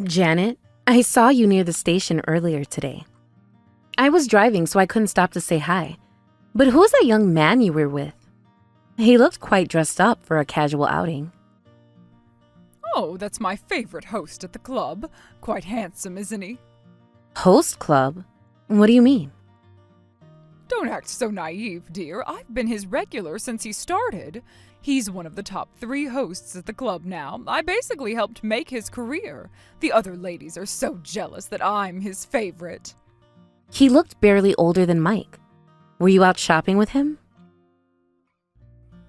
Janet, I saw you near the station earlier today. I was driving, so I couldn't stop to say hi. But who's that young man you were with? He looked quite dressed up for a casual outing. Oh, that's my favorite host at the club. Quite handsome, isn't he? Host club? What do you mean? Don't act so naive, dear. I've been his regular since he started. He's one of the top 3 hosts at the club now. I basically helped make his career. The other ladies are so jealous that I'm his favorite. He looked barely older than Mike. Were you out shopping with him?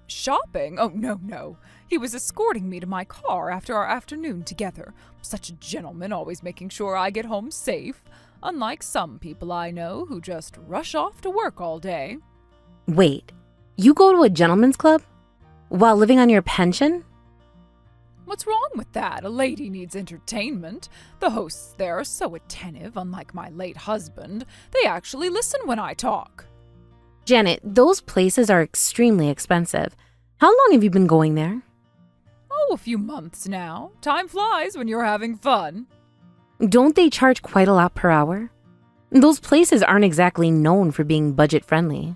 Shopping? Oh, no. He was escorting me to my car after our afternoon together. Such a gentleman, always making sure I get home safe. Unlike some people I know who just rush off to work all day. Wait, you go to a gentleman's club? While living on your pension? What's wrong with that? A lady needs entertainment. The hosts there are so attentive, unlike my late husband. They actually listen when I talk. Janet, those places are extremely expensive. How long have you been going there? Oh, a few months now. Time flies when you're having fun. Don't they charge quite a lot per hour? Those places aren't exactly known for being budget-friendly.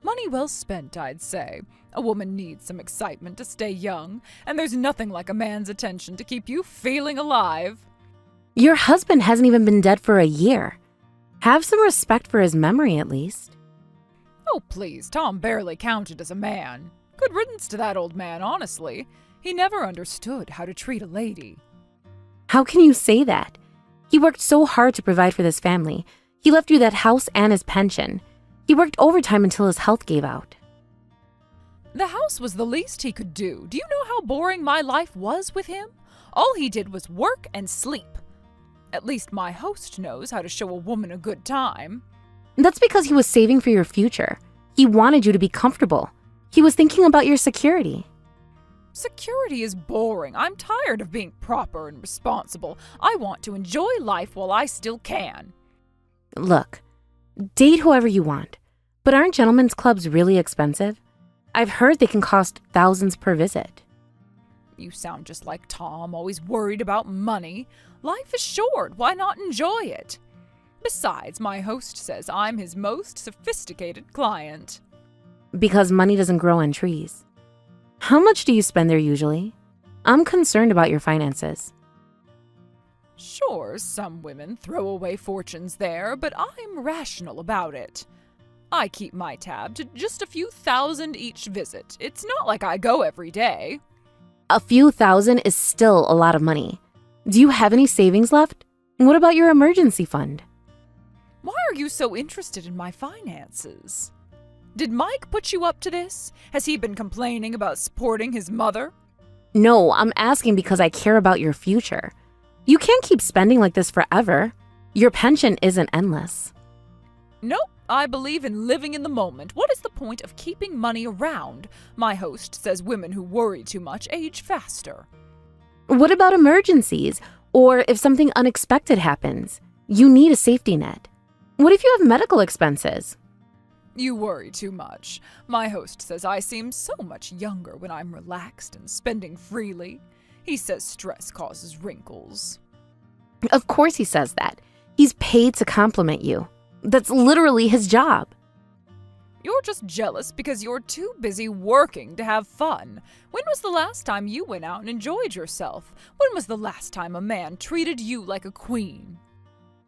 Money well spent, I'd say. A woman needs some excitement to stay young, and there's nothing like a man's attention to keep you feeling alive. Your husband hasn't even been dead for a year. Have some respect for his memory, at least. Oh, please, Tom barely counted as a man. Good riddance to that old man, honestly. He never understood how to treat a lady. How can you say that? He worked so hard to provide for this family. He left you that house and his pension. He worked overtime until his health gave out. The house was the least he could do. Do you know how boring my life was with him? All he did was work and sleep. At least my host knows how to show a woman a good time. That's because he was saving for your future. He wanted you to be comfortable. He was thinking about your security. Security is boring. I'm tired of being proper and responsible. I want to enjoy life while I still can. Look, date whoever you want, but aren't gentlemen's clubs really expensive? I've heard they can cost thousands per visit. You sound just like Tom, always worried about money. Life is short. Why not enjoy it? Besides, my host says I'm his most sophisticated client. Because money doesn't grow on trees. How much do you spend there usually? I'm concerned about your finances. Sure, some women throw away fortunes there, but I'm rational about it. I keep my tab to just a few thousand each visit. It's not like I go every day. A few thousand is still a lot of money. Do you have any savings left? What about your emergency fund? Why are you so interested in my finances? Did Mike put you up to this? Has he been complaining about supporting his mother? No, I'm asking because I care about your future. You can't keep spending like this forever. Your pension isn't endless. Nope, I believe in living in the moment. What is the point of keeping money around? My host says women who worry too much age faster. What about emergencies? Or if something unexpected happens? You need a safety net. What if you have medical expenses? You worry too much. My host says I seem so much younger when I'm relaxed and spending freely. He says stress causes wrinkles. Of course he says that. He's paid to compliment you. That's literally his job. You're just jealous because you're too busy working to have fun. When was the last time you went out and enjoyed yourself? When was the last time a man treated you like a queen?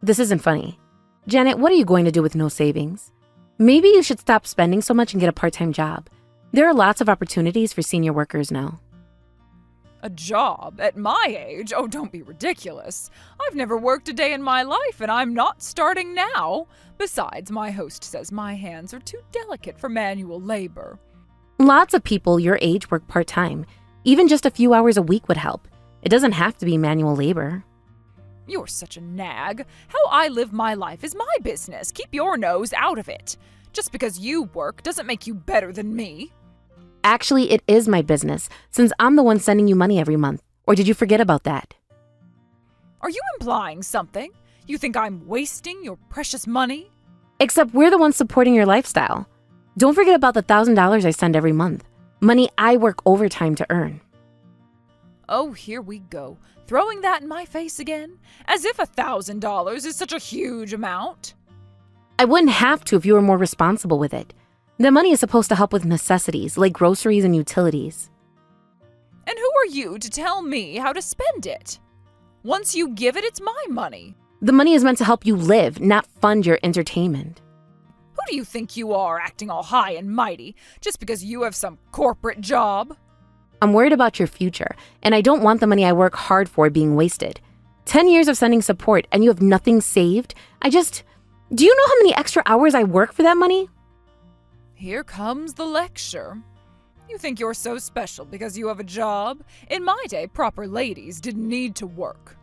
This isn't funny. Janet, what are you going to do with no savings? Maybe you should stop spending so much and get a part-time job. There are lots of opportunities for senior workers now. A job? At my age? Oh, don't be ridiculous. I've never worked a day in my life, and I'm not starting now. Besides, my host says my hands are too delicate for manual labor. Lots of people your age work part-time. Even just a few hours a week would help. It doesn't have to be manual labor. You're such a nag. How I live my life is my business. Keep your nose out of it. Just because you work doesn't make you better than me. Actually, it is my business, since I'm the one sending you money every month. Or did you forget about that? Are you implying something? You think I'm wasting your precious money? Except we're the ones supporting your lifestyle. Don't forget about the $1,000 I send every month. Money I work overtime to earn. Oh, here we go. Throwing that in my face again? As if $1,000 is such a huge amount. I wouldn't have to if you were more responsible with it. The money is supposed to help with necessities like groceries and utilities. And who are you to tell me how to spend it? Once you give it, it's my money. The money is meant to help you live, not fund your entertainment. Who do you think you are, acting all high and mighty, just because you have some corporate job? I'm worried about your future, and I don't want the money I work hard for being wasted. 10 years of sending support and you have nothing saved? Do you know how many extra hours I work for that money? Here comes the lecture. You think you're so special because you have a job? In my day, proper ladies didn't need to work.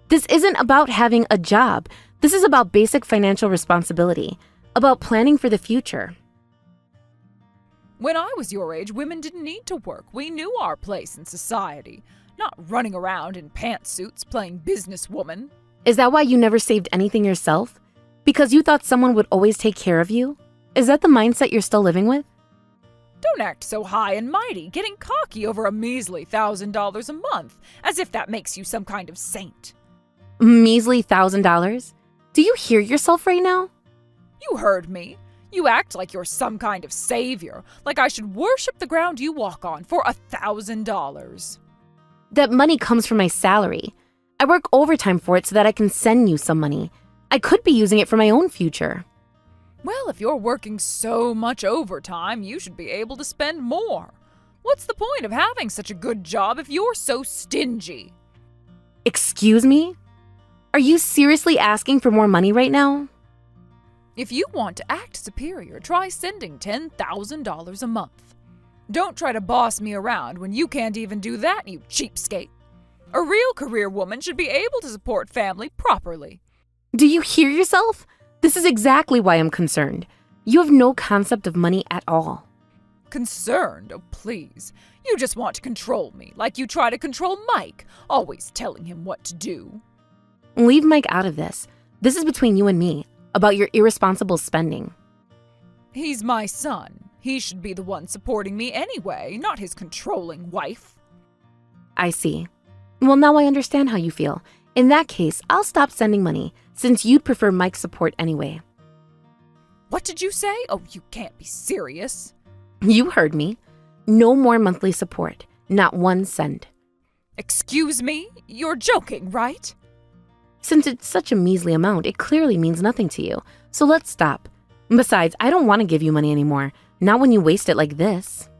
This isn't about having a job. This is about basic financial responsibility, about planning for the future. When I was your age, women didn't need to work. We knew our place in society, not running around in pantsuits playing businesswoman. Is that why you never saved anything yourself? Because you thought someone would always take care of you? Is that the mindset you're still living with? Don't act so high and mighty, getting cocky over a measly $1,000 a month, as if that makes you some kind of saint. Measly $1,000? Do you hear yourself right now? You heard me. You act like you're some kind of savior, like I should worship the ground you walk on for $1,000. That money comes from my salary. I work overtime for it so that I can send you some money. I could be using it for my own future. Well, if you're working so much overtime, you should be able to spend more. What's the point of having such a good job if you're so stingy? Excuse me? Are you seriously asking for more money right now? If you want to act superior, try sending $10,000 a month. Don't try to boss me around when you can't even do that, you cheapskate. A real career woman should be able to support family properly. Do you hear yourself? This is exactly why I'm concerned. You have no concept of money at all. Concerned? Oh, please. You just want to control me, like you try to control Mike, always telling him what to do. Leave Mike out of this. This is between you and me, about your irresponsible spending. He's my son. He should be the one supporting me anyway, not his controlling wife. I see. Well, now I understand how you feel. In that case, I'll stop sending money, since you'd prefer Mike's support anyway. What did you say? Oh, you can't be serious. You heard me. No more monthly support. Not 1 cent. Excuse me? You're joking, right? Since it's such a measly amount, it clearly means nothing to you. So let's stop. Besides, I don't want to give you money anymore. Not when you waste it like this.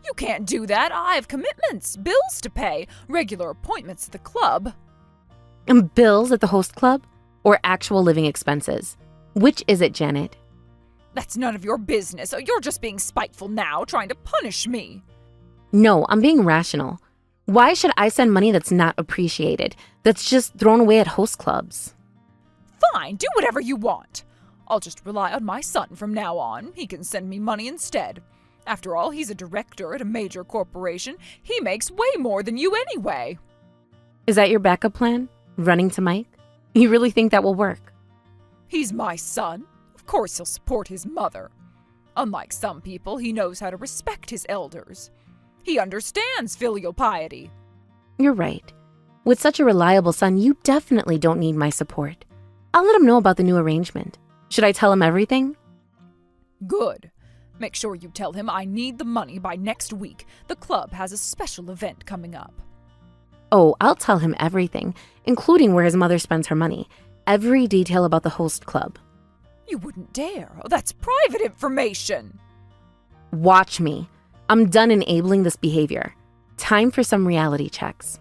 You can't do that. I have commitments, bills to pay, regular appointments at the club. And bills at the host club? Or actual living expenses? Which is it, Janet? That's none of your business. You're just being spiteful now, trying to punish me. No, I'm being rational. Why should I send money that's not appreciated, that's just thrown away at host clubs? Fine, do whatever you want. I'll just rely on my son from now on. He can send me money instead. After all, he's a director at a major corporation. He makes way more than you anyway. Is that your backup plan? Running to Mike? You really think that will work? He's my son. Of course he'll support his mother. Unlike some people, he knows how to respect his elders. He understands filial piety. You're right. With such a reliable son, you definitely don't need my support. I'll let him know about the new arrangement. Should I tell him everything? Good. Make sure you tell him I need the money by next week. The club has a special event coming up. Oh, I'll tell him everything, including where his mother spends her money. Every detail about the host club. You wouldn't dare. That's private information. Watch me. I'm done enabling this behavior. Time for some reality checks.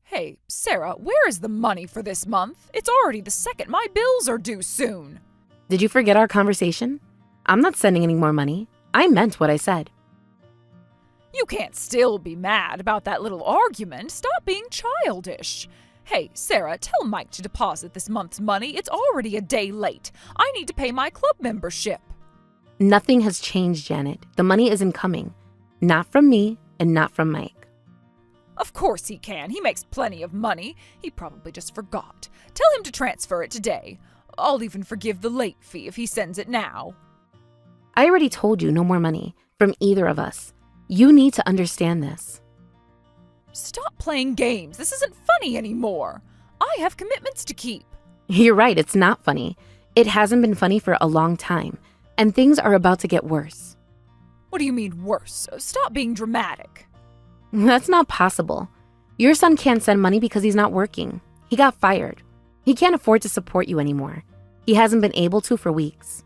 Hey, Sarah, where is the money for this month? It's already the 2nd. My bills are due soon. Did you forget our conversation? I'm not sending any more money. I meant what I said. You can't still be mad about that little argument. Stop being childish. Hey, Sarah, tell Mike to deposit this month's money. It's already a day late. I need to pay my club membership. Nothing has changed, Janet. The money isn't coming. Not from me and not from Mike. Of course he can. He makes plenty of money. He probably just forgot. Tell him to transfer it today. I'll even forgive the late fee if he sends it now. I already told you no more money from either of us. You need to understand this. Stop playing games. This isn't funny anymore. I have commitments to keep. You're right, it's not funny. It hasn't been funny for a long time, and things are about to get worse. What do you mean worse? Stop being dramatic. That's not possible. Your son can't send money because he's not working. He got fired. He can't afford to support you anymore. He hasn't been able to for weeks.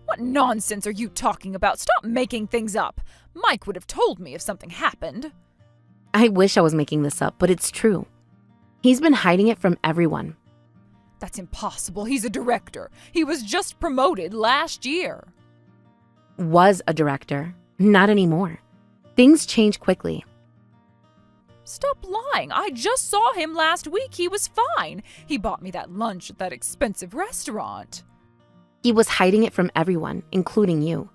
What nonsense are you talking about? Stop making things up. Mike would have told me if something happened. I wish I was making this up, but it's true. He's been hiding it from everyone. That's impossible. He's a director. He was just promoted last year. Was a director. Not anymore. Things change quickly. Stop lying. I just saw him last week. He was fine. He bought me that lunch at that expensive restaurant. He was hiding it from everyone, including you.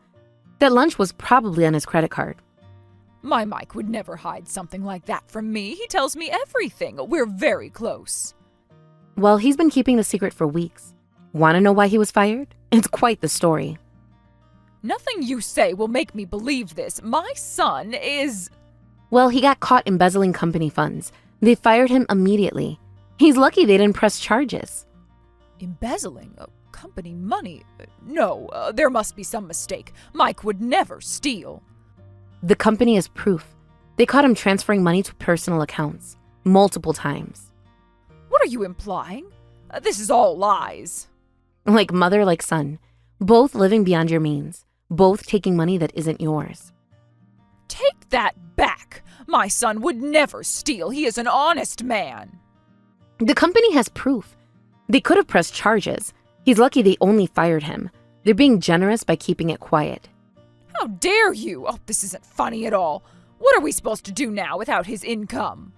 That lunch was probably on his credit card. My Mike would never hide something like that from me. He tells me everything. We're very close. Well, he's been keeping the secret for weeks. Want to know why he was fired? It's quite the story. Nothing you say will make me believe this. My son is... Well, he got caught embezzling company funds. They fired him immediately. He's lucky they didn't press charges. Embezzling? Company money? No, there must be some mistake. Mike would never steal. The company is proof. They caught him transferring money to personal accounts. Multiple times. What are you implying? This is all lies. Like mother, like son. Both living beyond your means. Both taking money that isn't yours. Take that back. My son would never steal. He is an honest man. The company has proof. They could have pressed charges. He's lucky they only fired him. They're being generous by keeping it quiet. How dare you? Oh, this isn't funny at all. What are we supposed to do now without his income?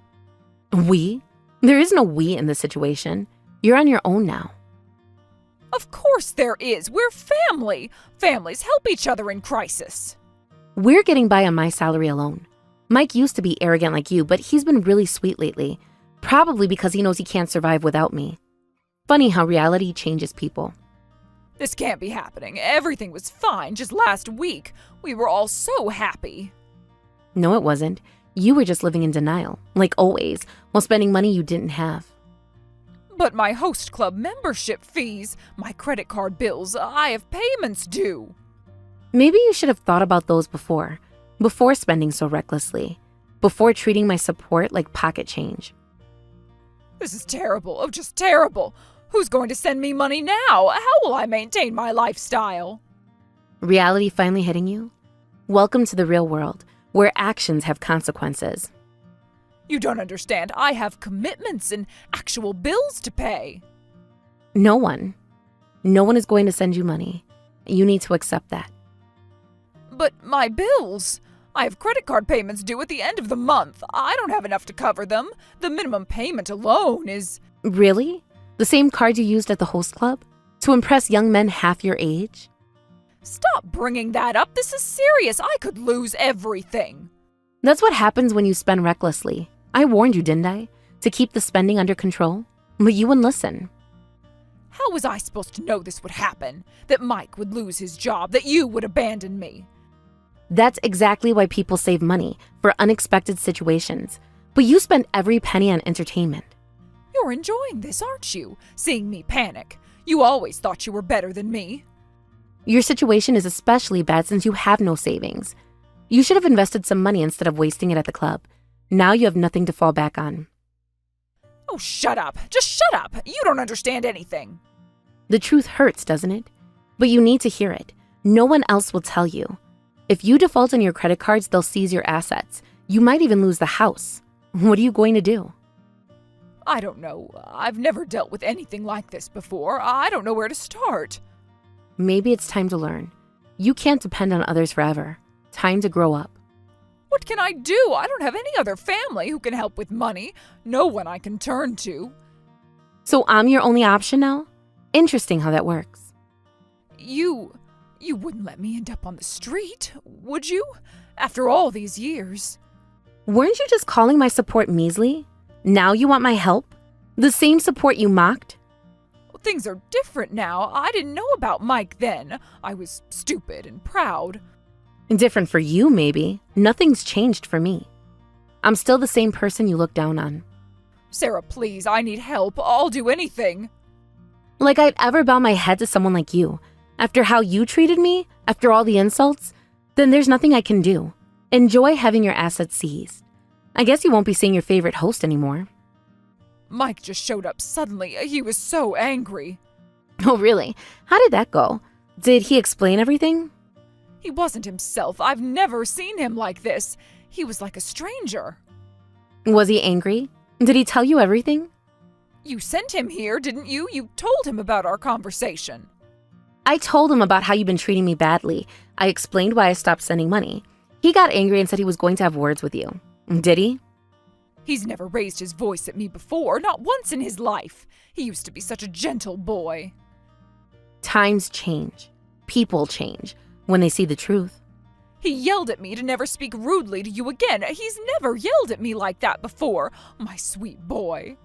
We? There is no we in this situation. You're on your own now. Of course there is. We're family. Families help each other in crisis. We're getting by on my salary alone. Mike used to be arrogant like you, but he's been really sweet lately. Probably because he knows he can't survive without me. Funny how reality changes people. This can't be happening. Everything was fine just last week. We were all so happy. No, it wasn't. You were just living in denial, like always, while spending money you didn't have. But my host club membership fees, my credit card bills, I have payments due. Maybe you should have thought about those before spending so recklessly, before treating my support like pocket change. This is terrible. Oh, just terrible. Who's going to send me money now? How will I maintain my lifestyle? Reality finally hitting you? Welcome to the real world, where actions have consequences. You don't understand. I have commitments and actual bills to pay. No one is going to send you money. You need to accept that. But my bills? I have credit card payments due at the end of the month. I don't have enough to cover them. The minimum payment alone is... Really? The same card you used at the host club? To impress young men half your age? Stop bringing that up. This is serious. I could lose everything. That's what happens when you spend recklessly. I warned you, didn't I? To keep the spending under control? But you wouldn't listen. How was I supposed to know this would happen? That Mike would lose his job? That you would abandon me? That's exactly why people save money for unexpected situations. But you spend every penny on entertainment. You're enjoying this, aren't you? Seeing me panic. You always thought you were better than me. Your situation is especially bad since you have no savings. You should have invested some money instead of wasting it at the club. Now you have nothing to fall back on. Oh, shut up. Just shut up. You don't understand anything. The truth hurts, doesn't it? But you need to hear it. No one else will tell you. If you default on your credit cards, they'll seize your assets. You might even lose the house. What are you going to do? I don't know. I've never dealt with anything like this before. I don't know where to start. Maybe it's time to learn. You can't depend on others forever. Time to grow up. What can I do? I don't have any other family who can help with money. No one I can turn to. So I'm your only option now? Interesting how that works. You wouldn't let me end up on the street, would you? After all these years. Weren't you just calling my support measly? Now you want my help? The same support you mocked? Things are different now. I didn't know about Mike then. I was stupid and proud. Different for you, maybe. Nothing's changed for me. I'm still the same person you look down on. Sarah, please, I need help. I'll do anything. Like I'd ever bow my head to someone like you. After how you treated me, after all the insults, then there's nothing I can do. Enjoy having your assets seized. I guess you won't be seeing your favorite host anymore. Mike just showed up suddenly. He was so angry. Oh, really? How did that go? Did he explain everything? He wasn't himself. I've never seen him like this. He was like a stranger. Was he angry? Did he tell you everything? You sent him here, didn't you? You told him about our conversation. I told him about how you've been treating me badly. I explained why I stopped sending money. He got angry and said he was going to have words with you. Did he? He's never raised his voice at me before, not once in his life. He used to be such a gentle boy. Times change. People change when they see the truth. He yelled at me to never speak rudely to you again. He's never yelled at me like that before, my sweet boy.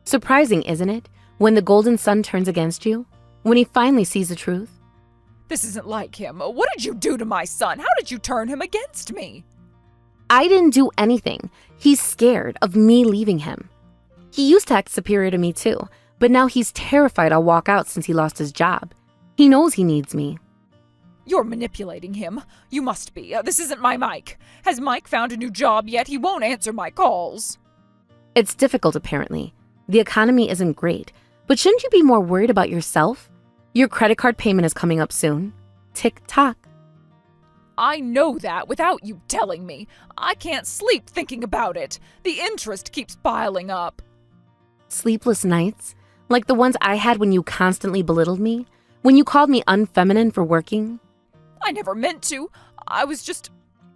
Surprising, isn't it? When the golden sun turns against you? When he finally sees the truth? This isn't like him. What did you do to my son? How did you turn him against me? I didn't do anything. He's scared of me leaving him. He used to act superior to me too, but now he's terrified I'll walk out since he lost his job. He knows he needs me. You're manipulating him. You must be. This isn't my Mike. Has Mike found a new job yet? He won't answer my calls. It's difficult, apparently. The economy isn't great, but shouldn't you be more worried about yourself? Your credit card payment is coming up soon. Tick-tock. I know that without you telling me. I can't sleep thinking about it. The interest keeps piling up. Sleepless nights? Like the ones I had when you constantly belittled me? When you called me unfeminine for working? I never meant to. I was just...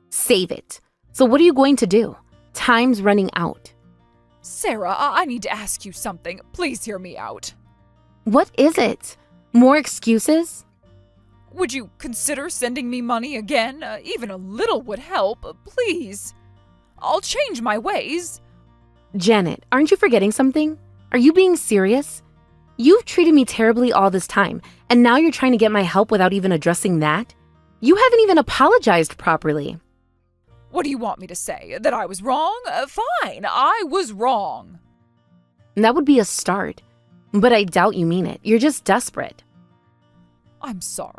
Save it. So what are you going to do? Time's running out. Sarah, I need to ask you something. Please hear me out. What is it? More excuses? Would you consider sending me money again? Even a little would help. Please. I'll change my ways. Janet, aren't you forgetting something? Are you being serious? You've treated me terribly all this time, and now you're trying to get my help without even addressing that? You haven't even apologized properly. What do you want me to say? That I was wrong? Fine, I was wrong. That would be a start, but I doubt you mean it. You're just desperate. I'm sorry.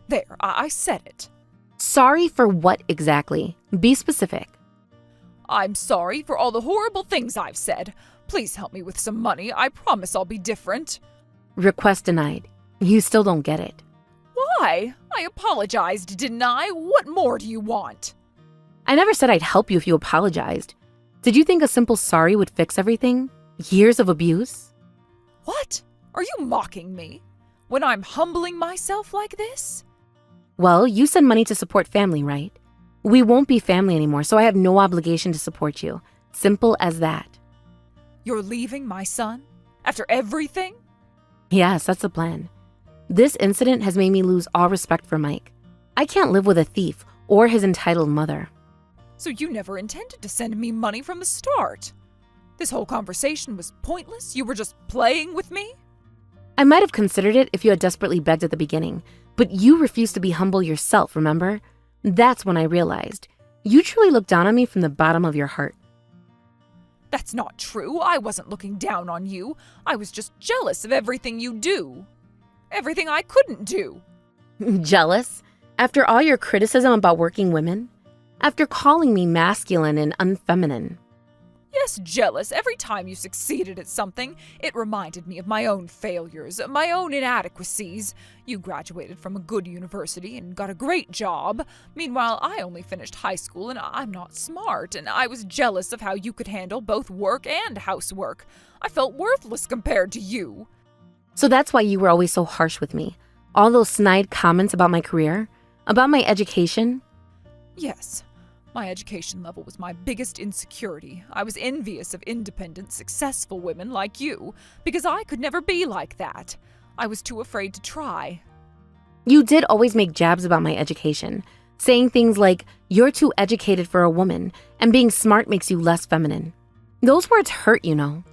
There, I said it. Sorry for what exactly? Be specific. I'm sorry for all the horrible things I've said. Please help me with some money. I promise I'll be different. Request denied. You still don't get it. Why? I apologized, didn't I? What more do you want? I never said I'd help you if you apologized. Did you think a simple sorry would fix everything? Years of abuse? What? Are you mocking me? When I'm humbling myself like this? Well, you send money to support family, right? We won't be family anymore, so I have no obligation to support you. Simple as that. You're leaving my son? After everything? Yes, that's the plan. This incident has made me lose all respect for Mike. I can't live with a thief or his entitled mother. So you never intended to send me money from the start? This whole conversation was pointless? You were just playing with me? I might have considered it if you had desperately begged at the beginning, but you refused to be humble yourself, remember? That's when I realized. You truly looked down on me from the bottom of your heart. That's not true. I wasn't looking down on you. I was just jealous of everything you do. Everything I couldn't do. Jealous? After all your criticism about working women? After calling me masculine and unfeminine? Yes, jealous. Every time you succeeded at something, it reminded me of my own failures, my own inadequacies. You graduated from a good university and got a great job. Meanwhile, I only finished high school and I'm not smart, and I was jealous of how you could handle both work and housework. I felt worthless compared to you. So that's why you were always so harsh with me. All those snide comments about my career, about my education. Yes. My education level was my biggest insecurity. I was envious of independent, successful women like you, because I could never be like that. I was too afraid to try. You did always make jabs about my education. saying things like, "You're too educated for a woman," and "being smart makes you less feminine." Those words hurt, you know.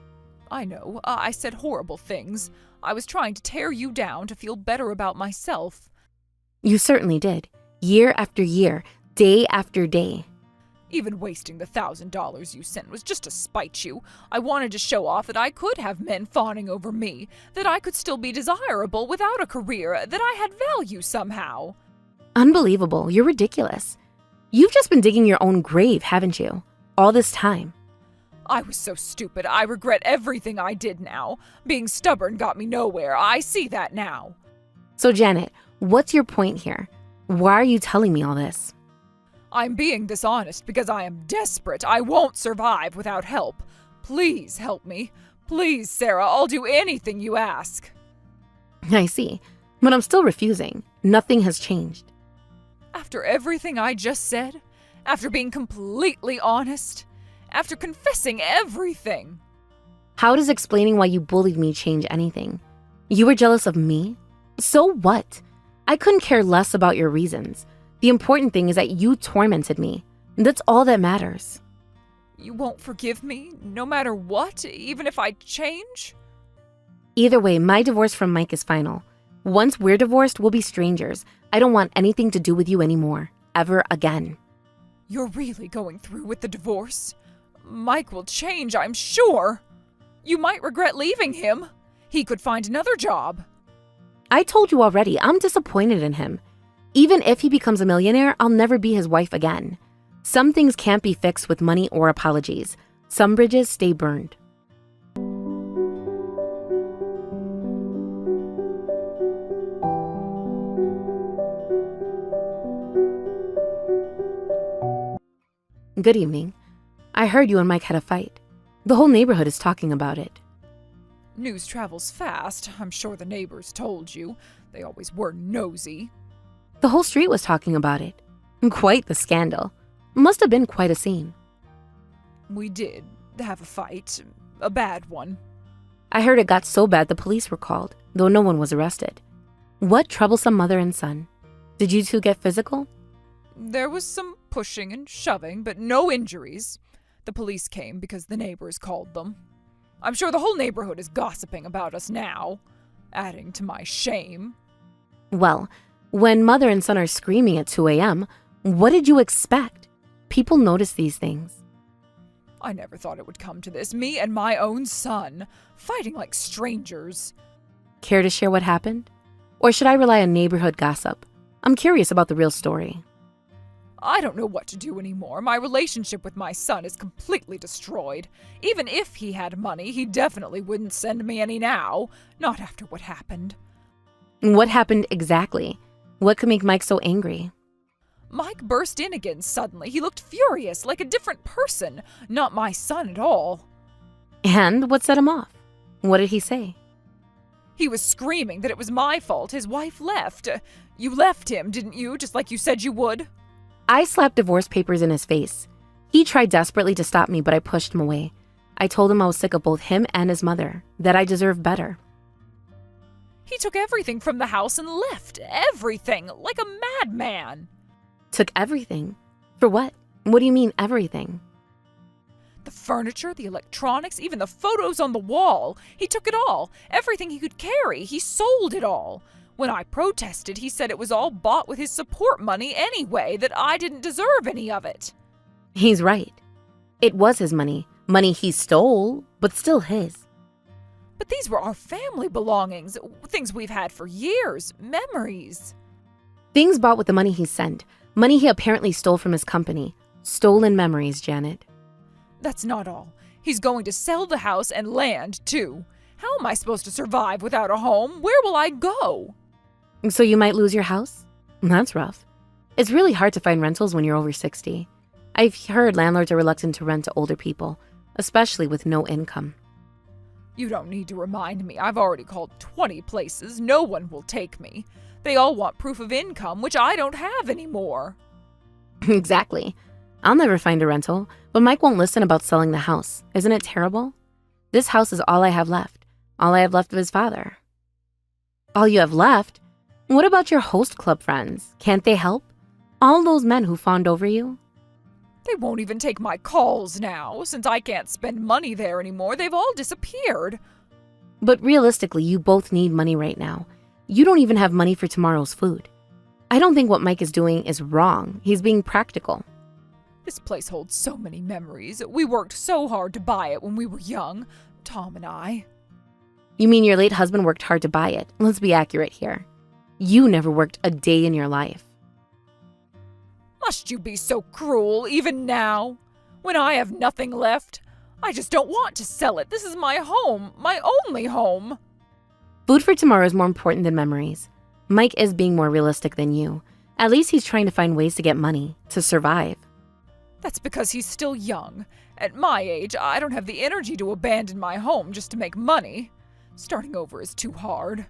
I know, I said horrible things. I was trying to tear you down to feel better about myself. You certainly did. Year after year, day after day. Even wasting the $1,000 you sent was just to spite you. I wanted to show off that I could have men fawning over me, that I could still be desirable without a career, that I had value somehow. Unbelievable. You're ridiculous. You've just been digging your own grave, haven't you? All this time. I was so stupid. I regret everything I did now. Being stubborn got me nowhere. I see that now. So, Janet, what's your point here? Why are you telling me all this? I'm being dishonest because I am desperate. I won't survive without help. Please help me. Please, Sarah, I'll do anything you ask. I see, but I'm still refusing. Nothing has changed. After everything I just said, after being completely honest, after confessing everything. How does explaining why you bullied me change anything? You were jealous of me? So what? I couldn't care less about your reasons. The important thing is that you tormented me. That's all that matters. You won't forgive me, no matter what, even if I change? Either way, my divorce from Mike is final. Once we're divorced, we'll be strangers. I don't want anything to do with you anymore. Ever again. You're really going through with the divorce? Mike will change, I'm sure. You might regret leaving him. He could find another job. I told you already, I'm disappointed in him. Even if he becomes a millionaire, I'll never be his wife again. Some things can't be fixed with money or apologies. Some bridges stay burned. Good evening. I heard you and Mike had a fight. The whole neighborhood is talking about it. News travels fast. I'm sure the neighbors told you. They always were nosy. The whole street was talking about it. Quite the scandal. Must have been quite a scene. We did have a fight. A bad one. I heard it got so bad the police were called, though no one was arrested. What troublesome mother and son. Did you two get physical? There was some pushing and shoving, but no injuries. The police came because the neighbors called them. I'm sure the whole neighborhood is gossiping about us now, adding to my shame. Well, when mother and son are screaming at 2 a.m., what did you expect? People notice these things. I never thought it would come to this. Me and my own son, fighting like strangers. Care to share what happened? Or should I rely on neighborhood gossip? I'm curious about the real story. I don't know what to do anymore. My relationship with my son is completely destroyed. Even if he had money, he definitely wouldn't send me any now. Not after what happened. What happened exactly? What could make Mike so angry? Mike burst in again suddenly. He looked furious, like a different person. Not my son at all. And what set him off? What did he say? He was screaming that it was my fault his wife left. You left him, didn't you? Just like you said you would? I slapped divorce papers in his face. He tried desperately to stop me, but I pushed him away. I told him I was sick of both him and his mother, that I deserved better. He took everything from the house and left. Everything, like a madman. Took everything? For what? What do you mean, everything? The furniture, the electronics, even the photos on the wall. He took it all. Everything he could carry. He sold it all. When I protested, he said it was all bought with his support money anyway, that I didn't deserve any of it. He's right. It was his money. Money he stole, but still his. But these were our family belongings, things we've had for years, memories. Things bought with the money he sent. Money he apparently stole from his company. Stolen memories, Janet. That's not all. He's going to sell the house and land, too. How am I supposed to survive without a home? Where will I go? So you might lose your house? That's rough. It's really hard to find rentals when you're over 60. I've heard landlords are reluctant to rent to older people, especially with no income. You don't need to remind me. I've already called 20 places. No one will take me. They all want proof of income, which I don't have anymore. Exactly. I'll never find a rental, but Mike won't listen about selling the house. Isn't it terrible? This house is all I have left. All I have left of his father. All you have left? What about your host club friends? Can't they help? All those men who fawned over you? They won't even take my calls now. Since I can't spend money there anymore, they've all disappeared. But realistically, you both need money right now. You don't even have money for tomorrow's food. I don't think what Mike is doing is wrong. He's being practical. This place holds so many memories. We worked so hard to buy it when we were young, Tom and I. You mean your late husband worked hard to buy it? Let's be accurate here. You never worked a day in your life. Must you be so cruel, even now? When I have nothing left, I just don't want to sell it. This is my home, my only home. Food for tomorrow is more important than memories. Mike is being more realistic than you. At least he's trying to find ways to get money, to survive. That's because he's still young. At my age, I don't have the energy to abandon my home just to make money. Starting over is too hard.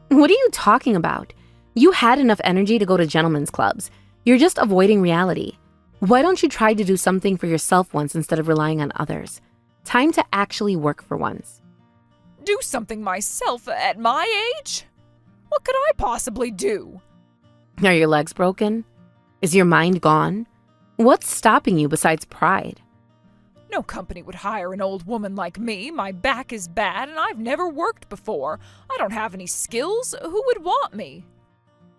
What are you talking about? You had enough energy to go to gentlemen's clubs. You're just avoiding reality. Why don't you try to do something for yourself once instead of relying on others? Time to actually work for once. Do something myself at my age? What could I possibly do? Are your legs broken? Is your mind gone? What's stopping you besides pride? No company would hire an old woman like me. My back is bad and I've never worked before. I don't have any skills. Who would want me?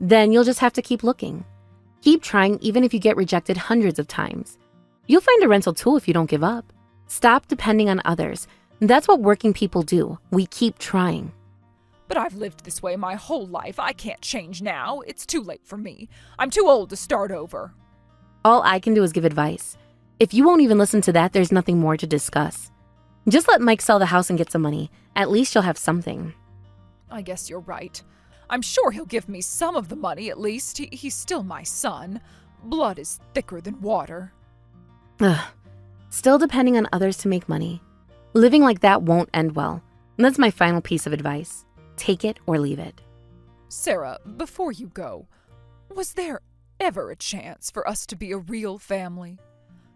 Then you'll just have to keep looking. Keep trying even if you get rejected hundreds of times. You'll find a rental too if you don't give up. Stop depending on others. That's what working people do. We keep trying. But I've lived this way my whole life. I can't change now. It's too late for me. I'm too old to start over. All I can do is give advice. If you won't even listen to that, there's nothing more to discuss. Just let Mike sell the house and get some money. At least you'll have something. I guess you're right. I'm sure he'll give me some of the money at least. He's still my son. Blood is thicker than water. Ugh. Still depending on others to make money. Living like that won't end well. And that's my final piece of advice. Take it or leave it. Sarah, before you go, was there ever a chance for us to be a real family?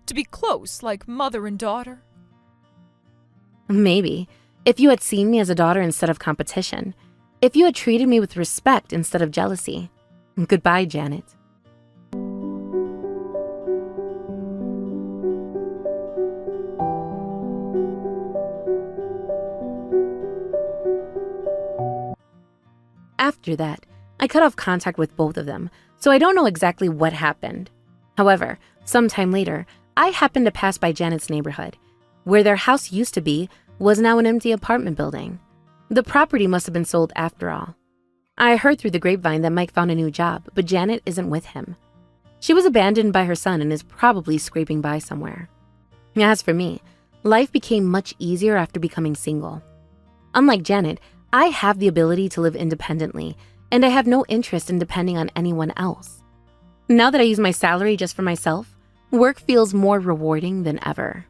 To be close like mother and daughter? Maybe. If you had seen me as a daughter instead of competition. If you had treated me with respect instead of jealousy. Goodbye, Janet. After that, I cut off contact with both of them, so I don't know exactly what happened. However, sometime later, I happened to pass by Janet's neighborhood. Where their house used to be was now an empty apartment building. The property must have been sold after all. I heard through the grapevine that Mike found a new job, but Janet isn't with him. She was abandoned by her son and is probably scraping by somewhere. As for me, life became much easier after becoming single. Unlike Janet, I have the ability to live independently, and I have no interest in depending on anyone else. Now that I use my salary just for myself, work feels more rewarding than ever.